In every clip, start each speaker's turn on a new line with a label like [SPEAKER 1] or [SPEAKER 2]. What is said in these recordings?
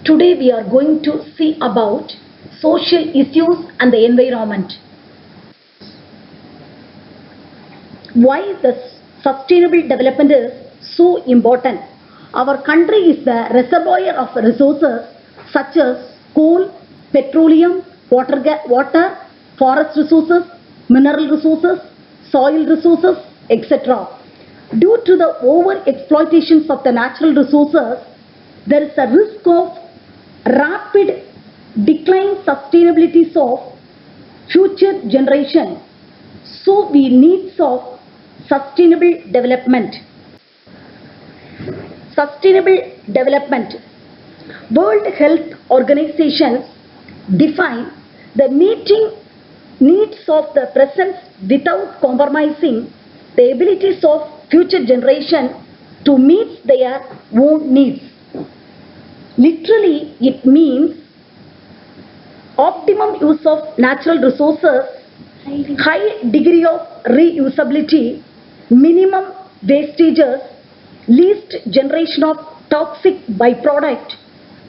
[SPEAKER 1] Today we are going to see about social issues and the environment. Why the sustainable development is so important. Our country is the reservoir of resources such as coal, petroleum, water, forest resources, mineral resources, soil resources, etc. Due to the over-exploitations of the natural resources, there is a risk of rapid decline sustainability of future generation. So we need of sustainable development. Sustainable development. World Health Organization define the meeting needs of the present without compromising the abilities of future generation to meet their own needs. Literally, it means optimum use of natural resources, high degree of reusability, minimum wastages, least generation of toxic byproduct,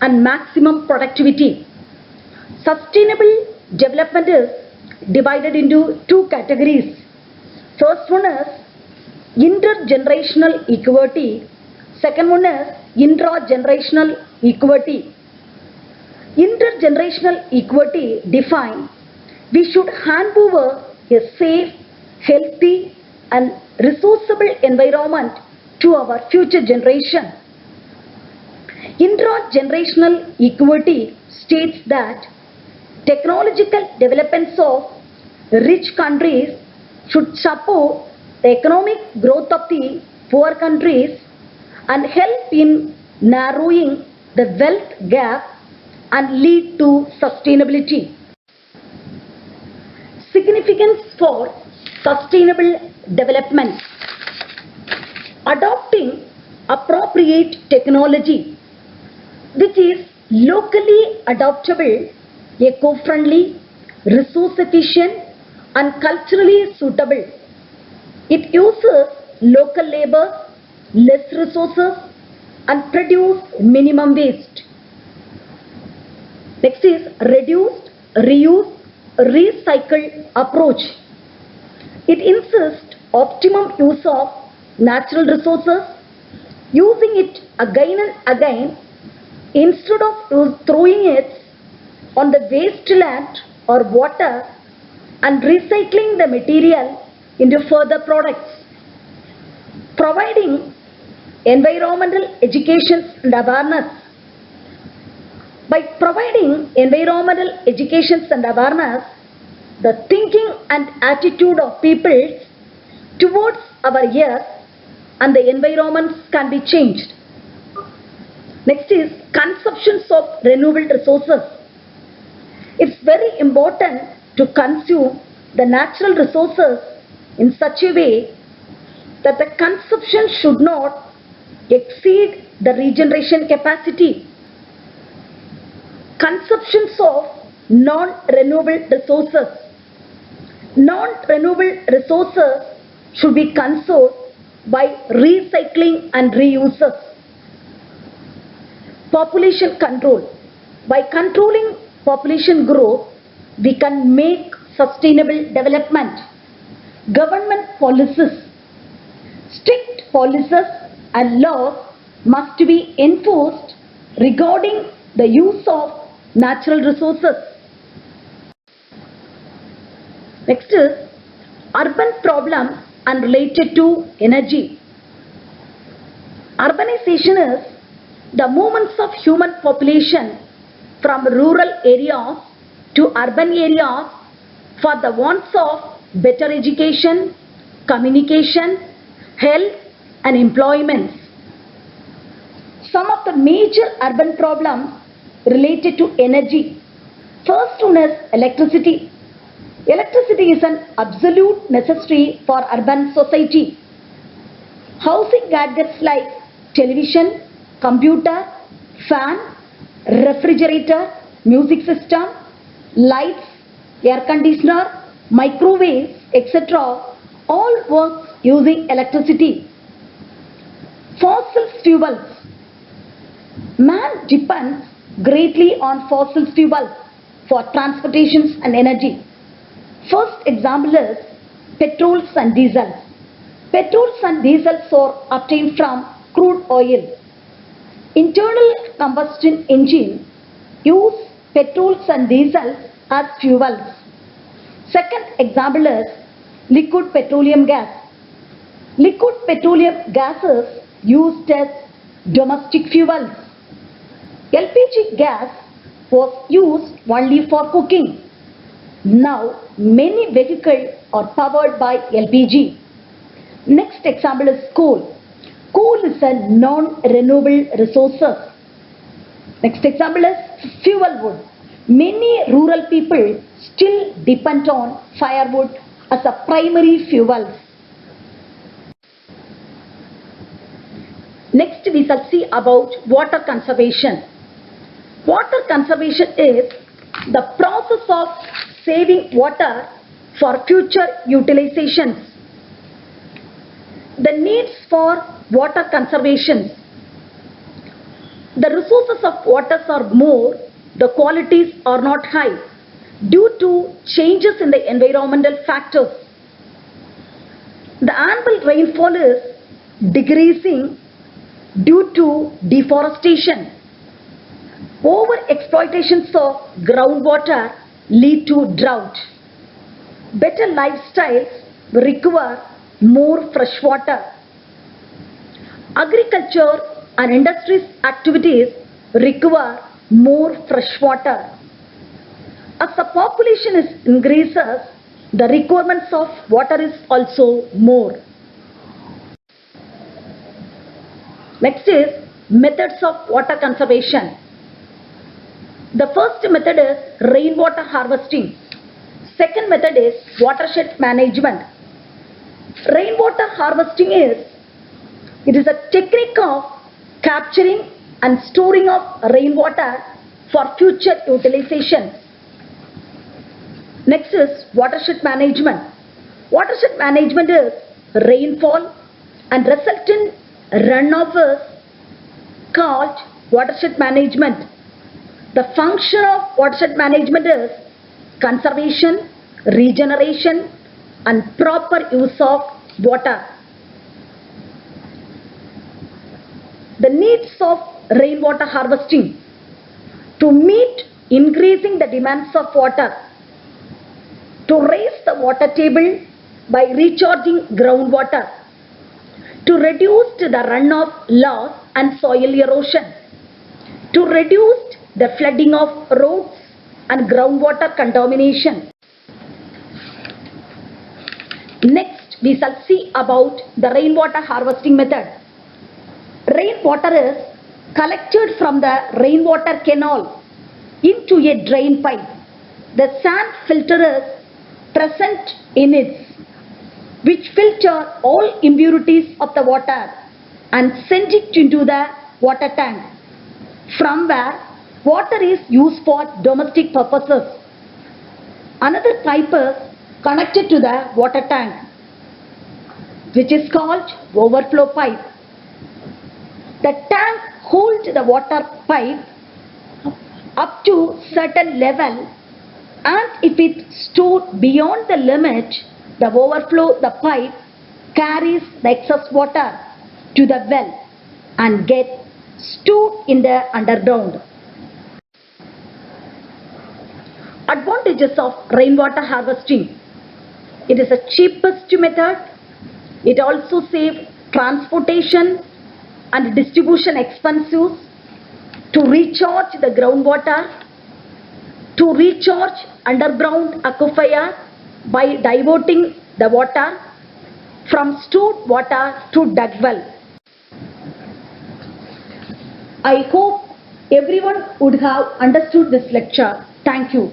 [SPEAKER 1] and maximum productivity. Sustainable development is divided into two categories. First one is intergenerational equity. Second one is intragenerational equity. Intergenerational equity defines we should hand over a safe, healthy and resourceable environment to our future generation. Intragenerational equity states that technological developments of rich countries should support the economic growth of the poor countries and help in narrowing the wealth gap and lead to sustainability. Significance for sustainable development. Adopting appropriate technology which is locally adaptable, eco-friendly, resource efficient and culturally suitable. It uses local labor, less resources and produce minimum waste. Next is reduced, reuse, recycle approach. It insists optimum use of natural resources, using it again and again instead of throwing it on the wasteland or water and recycling the material into further products. Providing environmental education and awareness. By providing environmental education and awareness, the thinking and attitude of people towards our earth and the environment can be changed. Next is consumption of renewable resources. It's very important to consume the natural resources in such a way that the consumption should not exceed the regeneration capacity. Consumptions of non-renewable resources. Non-renewable resources should be conserved by recycling and reuses. Population control. By controlling population growth, we can make sustainable development. Government policies. Strict policies and laws must be enforced regarding the use of natural resources. Next is urban problems and related to energy. Urbanization is the movements of human population from rural areas to urban areas for the wants of better education, communication, health and employment. Some of the major urban problems related to energy. First one is electricity. Electricity is an absolute necessity for urban society. Housing gadgets like television, computer, fan, refrigerator, music system, lights, air conditioner, microwaves, etc. all work using electricity. Fossil fuels. Man depends greatly on fossil fuels for transportations and energy. First example is petrols and diesels. Petrols and diesels are obtained from crude oil. Internal combustion engine use petrols and diesels as fuels. Second example is liquid petroleum gas. Liquid petroleum gases used as domestic fuels. LPG gas was used only for cooking. Now many vehicles are powered by LPG. Next example is coal. Coal is a non-renewable resource. Next example is fuel wood. Many rural people still depend on firewood as a primary fuel. Next we shall see about water conservation. Water conservation is the process of saving water for future utilizations. The needs for water conservation. The resources of water are more, the qualities are not high due to changes in the environmental factors. The annual rainfall is decreasing due to deforestation. Over-exploitations of groundwater lead to drought. Better lifestyles require more fresh water. Agriculture and industries activities require more fresh water. As the population increases, the requirements of water is also more. Next is methods of water conservation. The first method is rainwater harvesting. Second method is watershed management. Rainwater harvesting is a technique of capturing and storing of rainwater for future utilization. Next is watershed management. Watershed management is rainfall and resultant runoff is called watershed management. The function of watershed management is conservation, regeneration and proper use of water. The needs of rainwater harvesting. To meet increasing the demands of water. To raise the water table by recharging groundwater. To reduce the runoff loss and soil erosion. To reduce the flooding of roads and groundwater contamination. Next, we shall see about the rainwater harvesting method. Rainwater is collected from the rainwater canal into a drain pipe. The sand filter is present in it, which filter all impurities of the water and send it into the water tank, from where water is used for domestic purposes. Another pipe is connected to the water tank, which is called overflow pipe. The tank holds the water pipe up to certain level, and if it stored beyond the limit, the overflow the pipe carries the excess water to the well and get stored in the underground. Advantages of rainwater harvesting. It is the cheapest method. It also saves transportation and distribution expenses, to recharge the groundwater, to recharge underground aquifer by diverting the water from stored water to dug well. I hope everyone would have understood this lecture. Thank you.